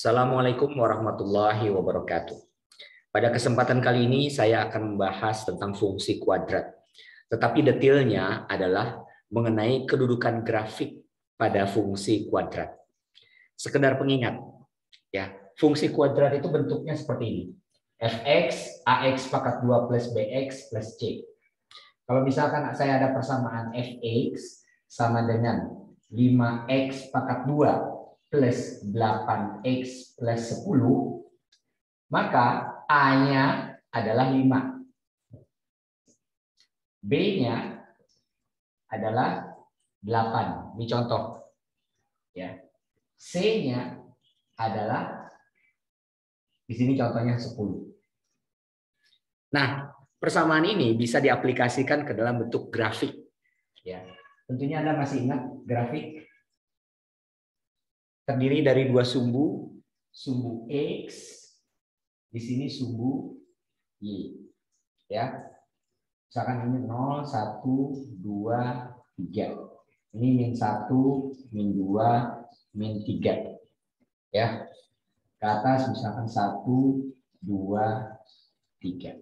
Assalamualaikum warahmatullahi wabarakatuh. Pada kesempatan kali ini saya akan membahas tentang fungsi kuadrat. Tetapi detailnya adalah mengenai kedudukan grafik pada fungsi kuadrat. Sekedar pengingat, ya, fungsi kuadrat itu bentuknya seperti ini. Fx, Ax pangkat 2 plus Bx plus C. Kalau misalkan saya ada persamaan Fx sama dengan 5x pangkat 2 plus 8x plus 10, maka A-nya adalah 5. B-nya adalah 8. Ini contoh. Ya. C-nya adalah, di sini contohnya 10. Nah, persamaan ini bisa diaplikasikan ke dalam bentuk grafik. Ya. Tentunya Anda masih ingat grafik terdiri dari dua sumbu X, di sini sumbu Y. Ya. Misalkan ini 0, 1, 2, 3. Ini min 1, min 2, min 3. Ya. Ke atas misalkan 1, 2, 3.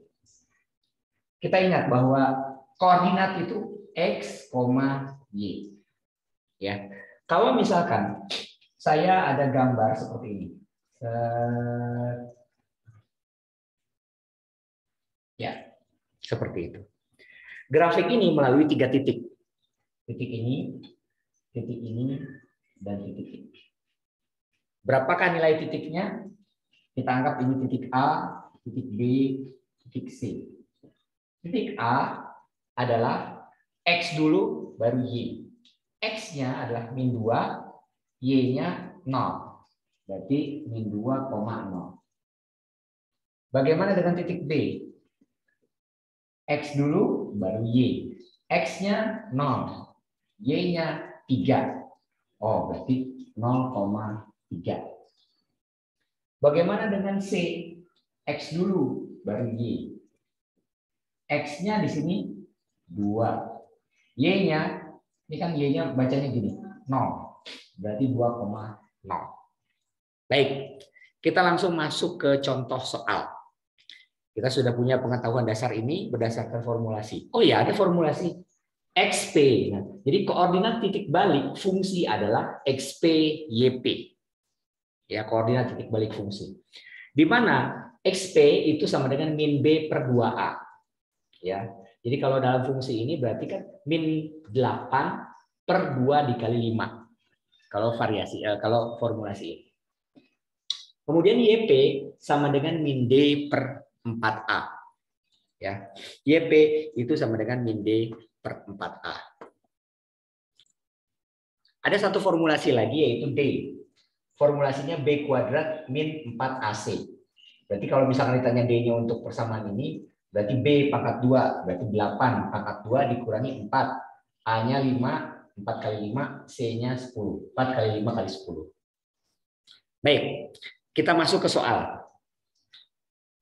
Kita ingat bahwa koordinat itu X, Y. Ya. Kalau misalkan saya ada gambar seperti ini. Ya, seperti itu. Grafik ini melalui 3 titik. Titik ini, dan titik ini. Berapakah nilai titiknya? Kita anggap ini titik A, titik B, titik C. Titik A adalah X dulu, baru Y. X-nya adalah min 2, Y-nya 0. Berarti min 2,0. Bagaimana dengan titik B? X dulu, baru Y. X-nya 0. Y-nya 3. Oh, berarti 0,3. Bagaimana dengan C? X dulu, baru Y. X-nya di sini 2. Y-nya, ini kan Y-nya bacanya gini, 0. Berarti 2,0. Baik, kita langsung masuk ke contoh soal. Kita sudah punya pengetahuan dasar ini berdasarkan formulasi. Oh ya, ada formulasi XP. Nah, jadi koordinat titik balik fungsi adalah XP YP. Ya, koordinat titik balik fungsi. Di mana XP itu sama dengan min B per 2A. Ya. Jadi kalau dalam fungsi ini berarti kan min 8 per 2 dikali 5. Kalau kalau formulasi ini. Kemudian YP sama dengan min D per 4A. Ya. YP itu sama dengan min D per 4A. Ada satu formulasi lagi yaitu D. Formulasinya B kuadrat min 4AC. Berarti kalau misalkan ditanya D-nya untuk persamaan ini, berarti B pangkat 2, berarti 8 pangkat 2 dikurangi 4. A-nya 5, 4 kali 5, C-nya 10. 4 kali 5 kali 10. Baik, kita masuk ke soal.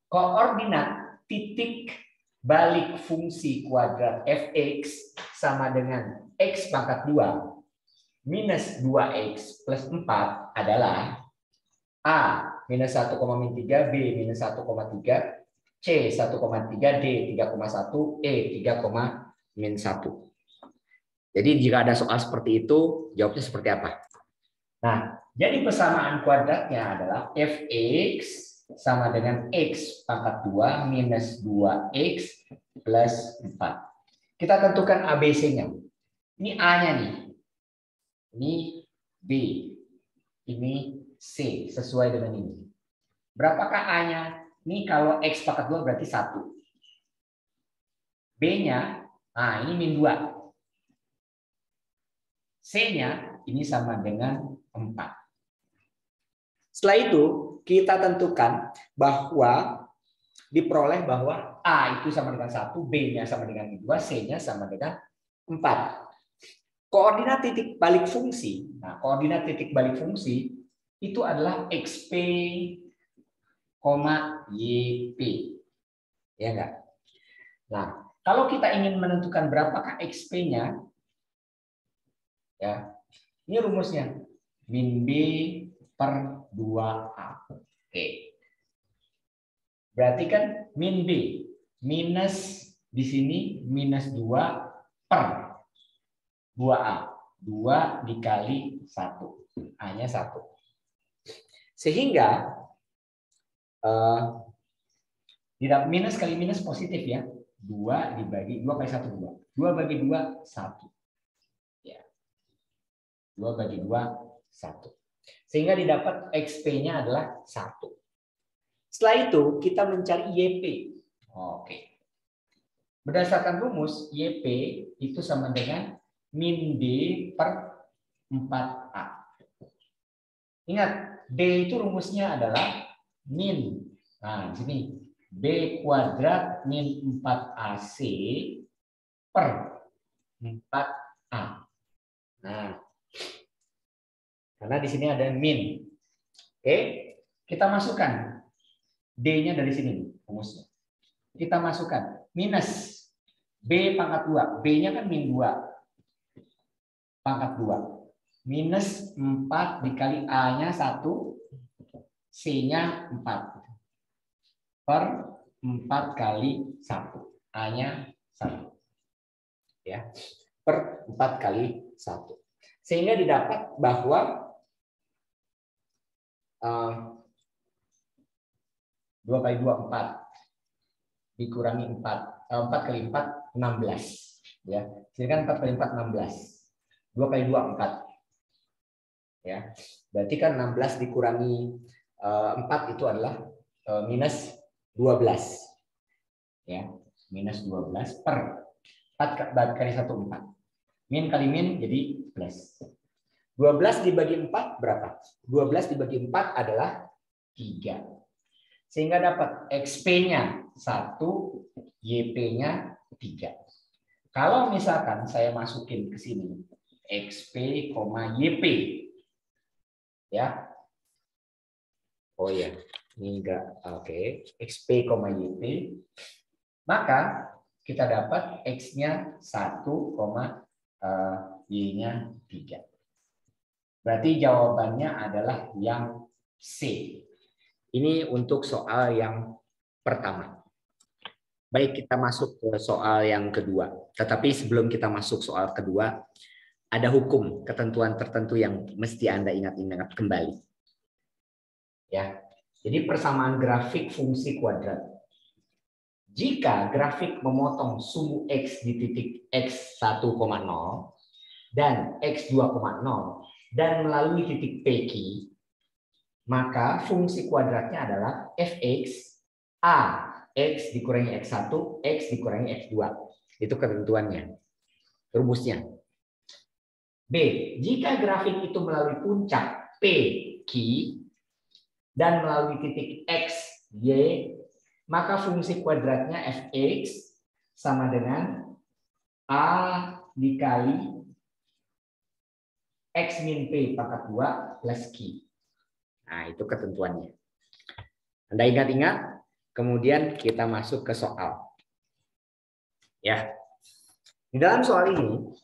Koordinat titik balik fungsi kuadrat Fx sama dengan X pangkat 2 minus 2X plus 4 adalah A minus 1,3, B minus 1,3, C 1,3, D 3,1, E 3,-1. Jadi jika ada soal seperti itu, jawabnya seperti apa? Nah, jadi persamaan kuadratnya adalah Fx sama dengan X pangkat 2 minus 2X plus 4. Kita tentukan ABC-nya. Ini A-nya nih. Ini B. Ini C. Sesuai dengan ini. Berapakah A-nya? Ini kalau X pangkat 2 berarti 1. B-nya, nah ini min 2. C-nya ini sama dengan 4. Setelah itu kita tentukan bahwa diperoleh bahwa A itu sama dengan 1, B-nya sama dengan 2, C-nya sama dengan 4. Koordinat titik balik fungsi. Nah, koordinat titik balik fungsi itu adalah XP, YP. Ya enggak? Nah, kalau kita ingin menentukan berapakah XP-nya, ya, ini rumusnya min B per 2A. Oke. Berarti kan min B. Minus di sini minus 2 per 2A. 2 dikali 1. A-nya 1. Sehingga minus kali minus positif ya. 2 dibagi 2 kali 1 2. 2 bagi 2 1. Ya. 2 bagi 2 1. Sehingga didapat XP-nya adalah 1. Setelah itu kita mencari YP. Oke. Berdasarkan rumus YP itu sama dengan min D per 4A. Ingat, D itu rumusnya adalah min. Nah, di sini B kuadrat min 4AC per 4A. Nah, karena di sini ada min. Oke, kita masukkan D-nya dari sini rumusnya. Kita masukkan minus B pangkat 2. B-nya kan min 2 pangkat 2. Minus 4 dikali A-nya 1, C-nya 4. Per 4 kali 1. A-nya 1. Ya. Per 4 kali 1. Sehingga didapat bahwa 2 kali 2 4 dikurangi 4. 4 kali 4 16. Ya. Sehingga 4 kali 4 16. 2 kali 2 4. Ya. Berarti kan 16 dikurangi 4 itu adalah minus 12. Ya, minus 12 per 4 kali 1 4. Min kali min jadi plus. 12 dibagi 4 berapa? 12 dibagi 4 adalah 3. Sehingga dapat XP-nya 1, YP-nya 3. Kalau misalkan saya masukin ke sini XP, YP. Ya. Oh ya, ini enggak. Oke, XP, YP. Maka kita dapat X-nya 1, Y-nya 3. Berarti jawabannya adalah yang C. Ini untuk soal yang pertama. Baik, kita masuk ke soal yang kedua. Tetapi sebelum kita masuk soal kedua, ada hukum, ketentuan tertentu yang mesti Anda ingat-ingat kembali. Ya. Jadi persamaan grafik fungsi kuadrat. Jika grafik memotong sumbu X di titik X 1,0 dan X 2,0 dan melalui titik PQ, maka fungsi kuadratnya adalah fx A X dikurangi X1, X dikurangi X2. Itu ketentuannya. Rumusnya. B. Jika grafik itu melalui puncak P, Q, dan melalui titik X, Y, maka fungsi kuadratnya fx sama dengan A dikali X min P pangkat 2 plus Q. Nah, itu ketentuannya. Anda ingat-ingat, kemudian kita masuk ke soal. Ya. Di dalam soal ini,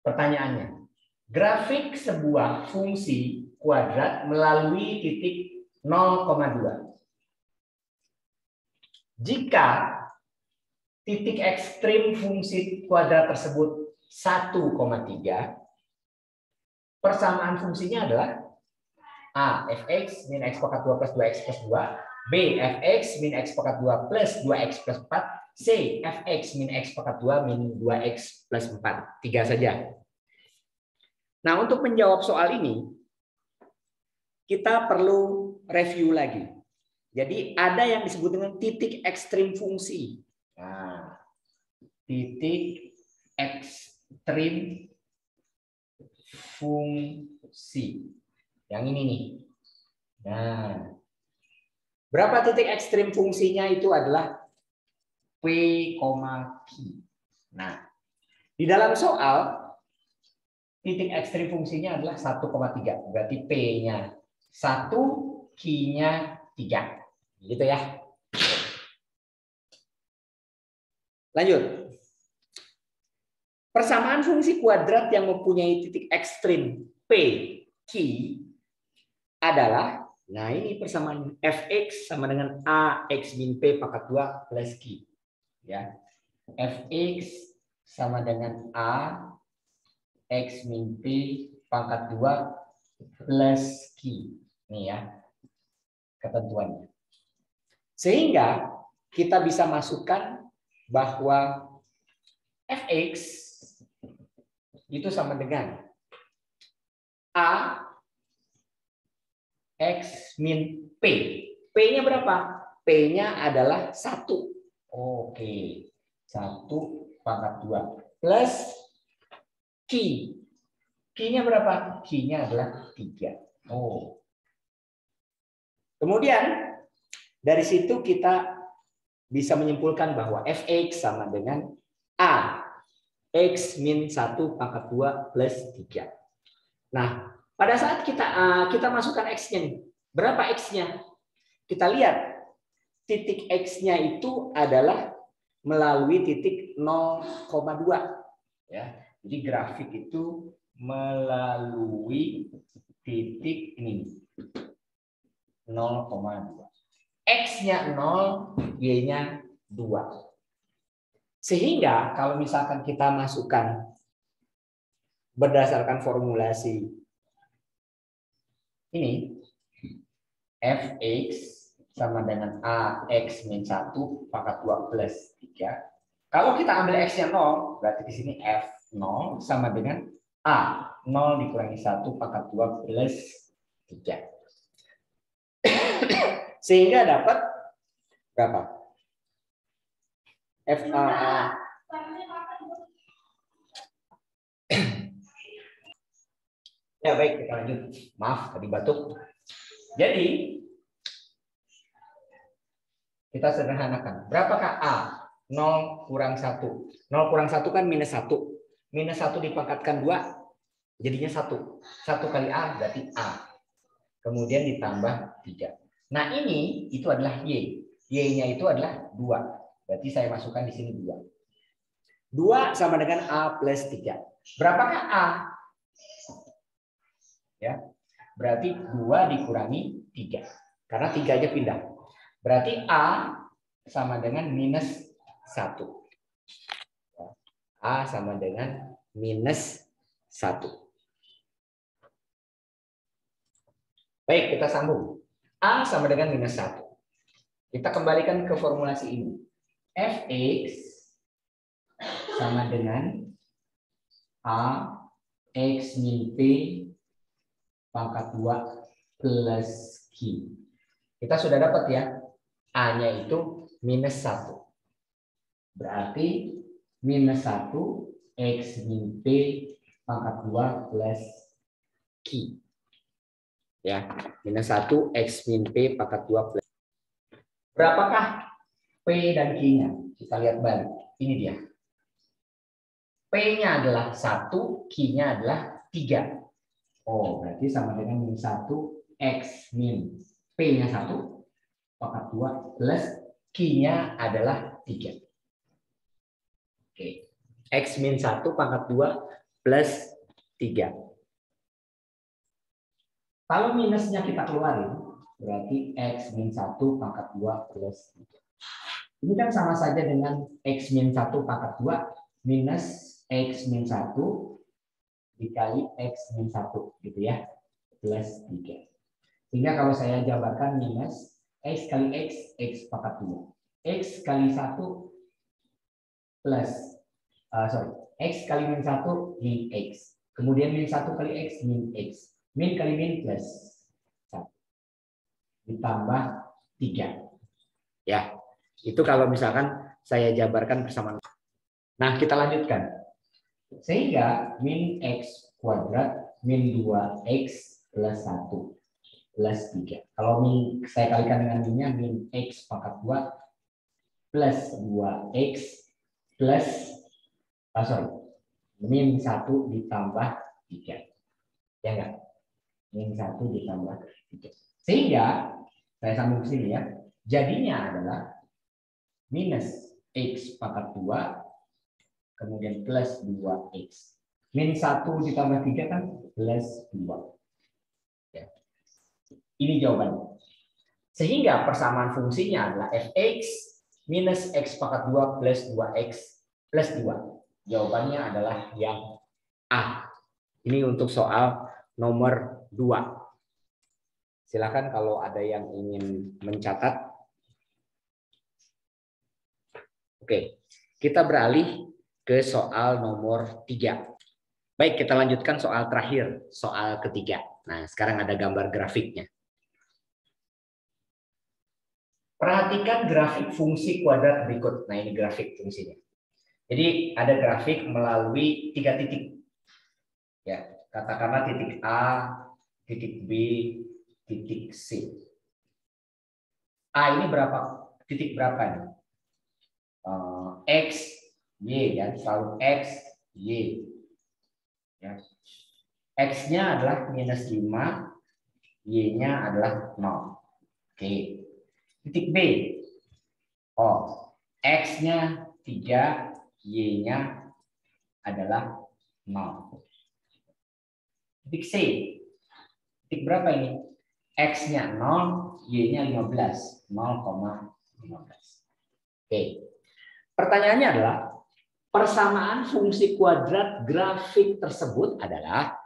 pertanyaannya, grafik sebuah fungsi kuadrat melalui titik 0,2. Jika titik ekstrim fungsi kuadrat tersebut 1,3, persamaan fungsinya adalah A fx min x pangkat 2 plus 2x plus 2, B fx min x pangkat 2 plus 2x plus 4, C fx min x pangkat 2 min 2x plus 4. 3 saja. Nah, untuk menjawab soal ini, kita perlu review lagi. Jadi ada yang disebut dengan titik ekstrim fungsi. Nah, titik ekstrim fungsi. Yang ini nih. Nah, berapa titik ekstrim fungsinya itu adalah P, Q. Nah, di dalam soal titik ekstrim fungsinya adalah 1,3. Berarti P-nya 1, Q-nya 3. Gitu ya. Lanjut. Persamaan fungsi kuadrat yang mempunyai titik ekstrim P, Q adalah, nah ini persamaan fx sama dengan a x min p pangkat 2 plus q. Ya. Fx sama dengan a x min p pangkat 2 plus q. Ini ya ketentuannya. Sehingga kita bisa masukkan bahwa fx itu sama dengan a x min p. P-nya berapa? P-nya adalah 1. Oke. 1 pangkat 2 plus Q. Q-nya berapa? Q-nya adalah 3. Oh. Kemudian dari situ kita bisa menyimpulkan bahwa fx sama dengan a x min 1 pangkat 2 plus 3. Nah, pada saat kita masukkan x-nya nih, berapa x-nya? Kita lihat titik x-nya itu adalah melalui titik 0,2 ya. Jadi grafik itu melalui titik ini 0,2. X-nya 0, Y-nya 2. Sehingga kalau misalkan kita masukkan berdasarkan formulasi ini, fx sama dengan ax min 1 pangkat 2 plus 3. Kalau kita ambil x-nya 0, berarti di sini f0 sama dengan a 0 dikurangi 1 pangkat 2 plus 3. Sehingga dapat berapa? FA. Ya baik, kita lanjut. Maaf tadi batuk. Jadi kita sederhanakan. Berapakah A? 0 kurang 1. 0 kurang 1 kan minus 1. Minus 1 dipangkatkan 2 jadinya 1. 1 kali A berarti A. Kemudian ditambah 3. Nah, ini itu adalah Y. Y-nya itu adalah 2. Berarti saya masukkan di sini 2. 2 sama dengan A plus 3. Berapakah A? Ya. Berarti 2 dikurangi 3. Karena 3-nya pindah. Berarti A sama dengan minus 1. A sama dengan minus 1. Baik, kita sambung. A sama dengan minus 1. Kita kembalikan ke formulasi ini. Fx sama dengan A x min P pangkat 2 plus Q. Kita sudah dapat ya. A-nya itu minus 1. Berarti minus 1 x min P pangkat 2 plus Q. Ya, minus 1 x min P pangkat 2 plus. Berapakah P dan Q-nya? Kita lihat balik. Ini dia. P-nya adalah 1, Q-nya adalah 3. Oh, berarti sama dengan minus 1 x min P-nya 1 pangkat 2 plus Q-nya adalah 3. Oke. X min 1 pangkat 2 plus 3. Kalau minusnya kita keluarin, berarti X min 1 pangkat 2 plus 3. Ini kan sama saja dengan X min 1 pangkat 2 minus X min 1 dikali X min 1 gitu ya, plus 3. Sehingga kalau saya jabarkan minus X kali X, X pangkat 2. X kali 1 plus, X kali min 1 min X. Kemudian min 1 kali X min X. Min kali min plus 1. Ditambah 3. Ya, itu kalau misalkan saya jabarkan bersama. Nah, kita lanjutkan. Sehingga min X kuadrat min 2X plus 1 plus 3. Kalau min saya kalikan dengan minnya min X pangkat 2 plus 2X plus min 1 ditambah 3. Ya enggak? Min 1 ditambah 3. Sehingga saya sambung ke sini ya. Jadinya adalah minus X pangkat 2 kemudian plus 2X. Min 1 ditambah 3 kan plus 2. Ya. Ini jawabannya. Sehingga persamaan fungsinya adalah fx minus x pangkat 2 plus 2x plus 2. Jawabannya adalah yang A. Ini untuk soal nomor 2. Silakan kalau ada yang ingin mencatat. Oke, kita beralih ke soal nomor 3. Baik, kita lanjutkan soal terakhir, soal ketiga. Nah, sekarang ada gambar grafiknya. Perhatikan grafik fungsi kuadrat berikut. Nah, ini grafik fungsinya. Jadi ada grafik melalui 3 titik. Ya, katakanlah titik A, titik B, titik C. A ini berapa? Titik berapa nih? X, Y, ya, selalu X, Y. Ya. X-nya adalah minus 5, Y-nya adalah 0. Oke. Titik B. Oh, X-nya 3, Y-nya adalah 0. Titik C. Titik berapa ini? X-nya 0, Y-nya 15. 0,15. Oke. Pertanyaannya adalah, persamaan fungsi kuadrat grafik tersebut adalah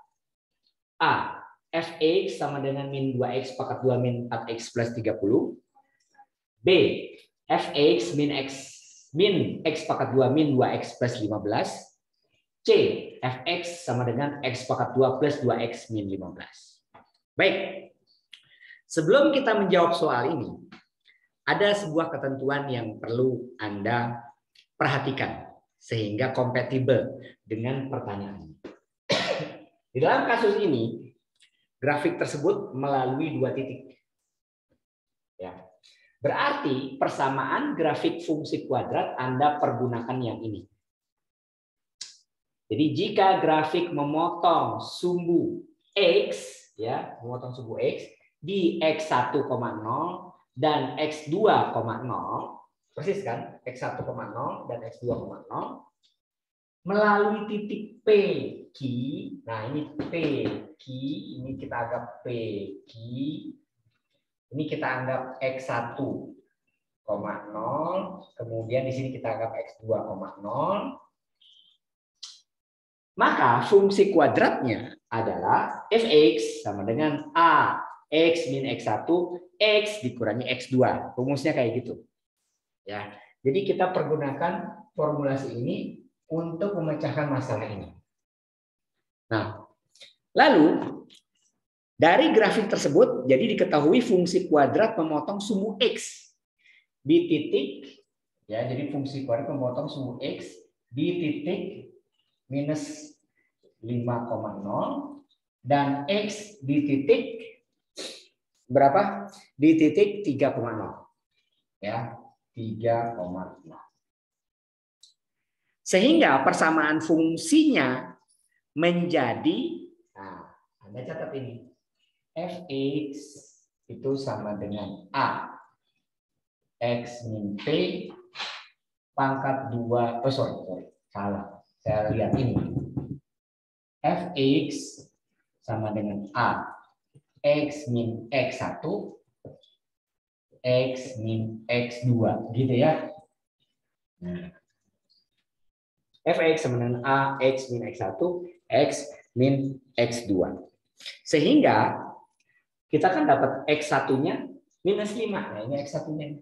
A. Fx sama dengan min 2x pangkat 2 min 4x plus 30. B. Fx min x pangkat 2 min 2x plus 15. C. Fx sama dengan x pangkat 2 plus 2x min 15. Baik. Sebelum kita menjawab soal ini, ada sebuah ketentuan yang perlu Anda perhatikan sehingga kompatibel dengan pertanyaan. Di dalam kasus ini, grafik tersebut melalui 2 titik. Ya. Berarti persamaan grafik fungsi kuadrat Anda pergunakan yang ini. Jadi jika grafik memotong sumbu X, ya, memotong sumbu X di X1,0 dan X2,0, persis kan? X1,0 dan X2,0 melalui titik P, Q. Nah, ini P, Q, ini kita anggap P, Q. Ini kita anggap X1,0, kemudian di sini kita anggap X2,0. Maka fungsi kuadratnya adalah Fx sama dengan A X min X1 X dikurangi X2. Rumusnya kayak gitu. Ya. Jadi kita pergunakan formulasi ini untuk memecahkan masalah ini. Nah, lalu dari grafik tersebut jadi diketahui fungsi kuadrat memotong sumbu X di titik, ya, jadi fungsi kuadrat memotong sumbu X di titik minus 5,0 dan X di titik berapa? Di titik 3,0. Ya, 3,0. Sehingga persamaan fungsinya menjadi, nah, Anda catat ini, Fx itu sama dengan A X min P pangkat 2, salah. Saya lihat ini. Fx sama dengan A X min X1 X min X2, gitu ya. Nah, Fx sama dengan A X min X1 X min X2. Sehingga kita kan dapat X1-nya minus 5. Nah, ini X1-nya.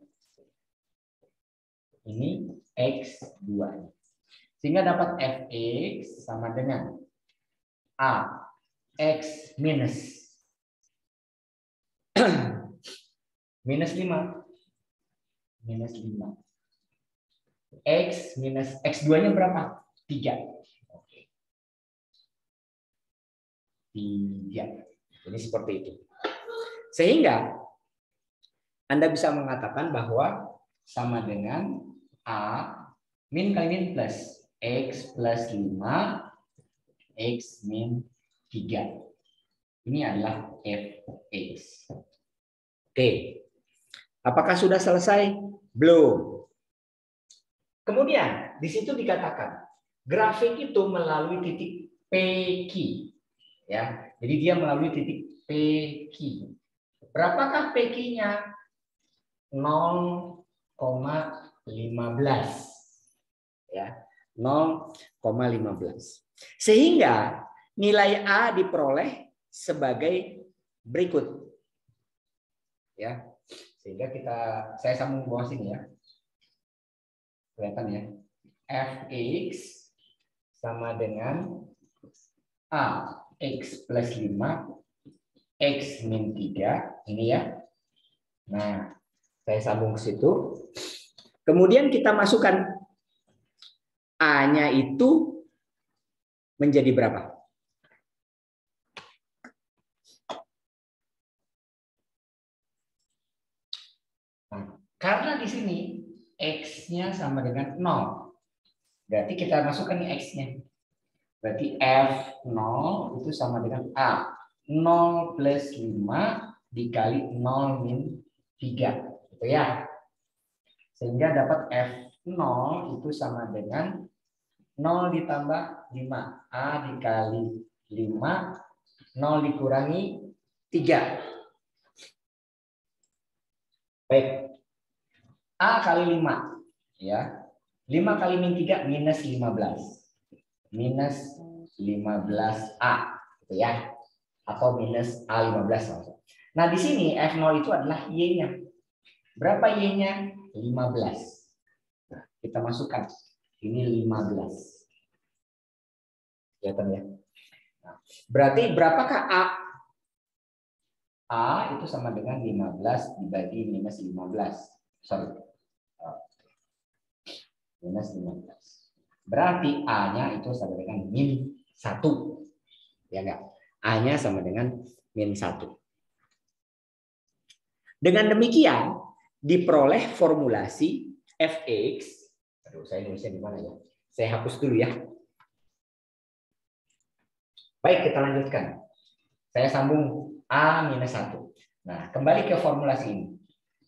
Ini X2. Sehingga dapat Fx sama dengan A X minus minus 5. Minus 5. X minus X2-nya berapa? 3. Oke. 3. Jadi seperti itu. Sehingga Anda bisa mengatakan bahwa sama dengan A min kali min plus X plus 5 X min 3. Ini adalah Fx. Oke. Apakah sudah selesai? Belum. Kemudian di situ dikatakan grafik itu melalui titik PQ. Ya. Jadi dia melalui titik PQ. Berapakah PQ-nya? 0,15. Ya, 0,15. Sehingga nilai A diperoleh sebagai berikut. Ya. Sehingga saya sambung bawah sini ya. Kelihatan ya. Fx sama dengan A X plus 5 X min 3 ini ya. Nah, saya sambung ke situ. Kemudian kita masukkan A-nya itu menjadi berapa? Nah, karena di sini X-nya sama dengan 0. Berarti kita masukkan nih X-nya. Berarti F0 itu sama dengan A. 0 plus 5 dikali 0 min 3. Gitu ya. Sehingga dapat F0 itu sama dengan 0 ditambah 5. A dikali 5. 0 dikurangi 3. Baik. A kali 5. Ya. 5 kali min 3 minus 15. Minus 15A. Gitu ya. Atau minus A15. Nah, di sini F0 itu adalah Y-nya. Berapa Y-nya? 15. Nah, kita masukkan. Ini 15. Kelihatan ya. Nah, berarti berapakah A? A itu sama dengan 15 dibagi minus 15. Sorry. Minus 15. Berarti A-nya itu sama dengan min 1. Ya enggak? A-nya sama dengan min 1. Dengan demikian, diperoleh formulasi Fx. Aduh, saya nulisnya di mana ya? Saya hapus dulu ya. Baik, kita lanjutkan. Saya sambung A minus 1. Nah, kembali ke formulasi ini.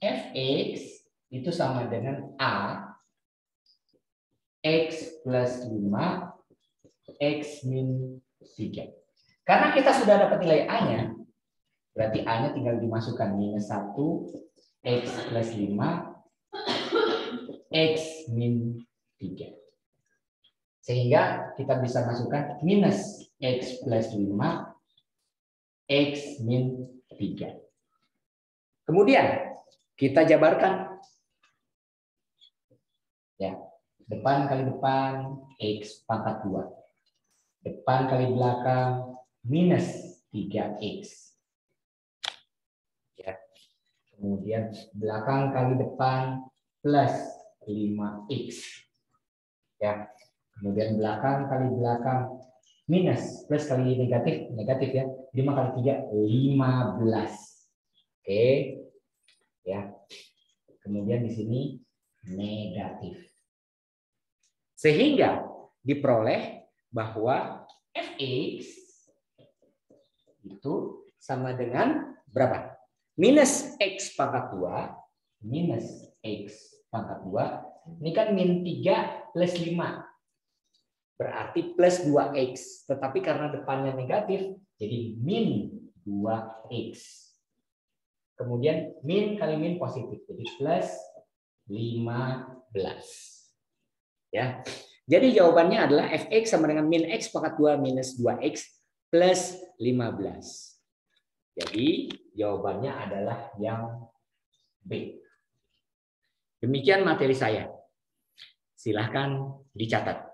Fx itu sama dengan A X plus 5 X min 3. Karena kita sudah dapat nilai A-nya, berarti A-nya tinggal dimasukkan minus 1 X plus 5 X min 3. Sehingga kita bisa masukkan minus X plus 5 X min 3. Kemudian kita jabarkan. Ya, depan kali depan X pangkat 2. Depan kali belakang minus 3X. Ya. Kemudian belakang kali depan plus 5X. Ya. Kemudian belakang kali belakang minus, plus kali negatif, negatif ya. 5 kali 3, 15. Oke. Ya. Kemudian di sini negatif. Sehingga diperoleh bahwa Fx itu sama dengan berapa? Minus X pangkat 2. Minus X pangkat 2. Ini kan min 3 plus 5. Berarti plus 2X. Tetapi karena depannya negatif, jadi min 2X. Kemudian min kali min positif. Jadi plus 15. Ya. Jadi jawabannya adalah Fx sama dengan min X pangkat 2 minus 2X plus 15. Jadi jawabannya adalah yang B. Demikian materi saya. Silahkan dicatat.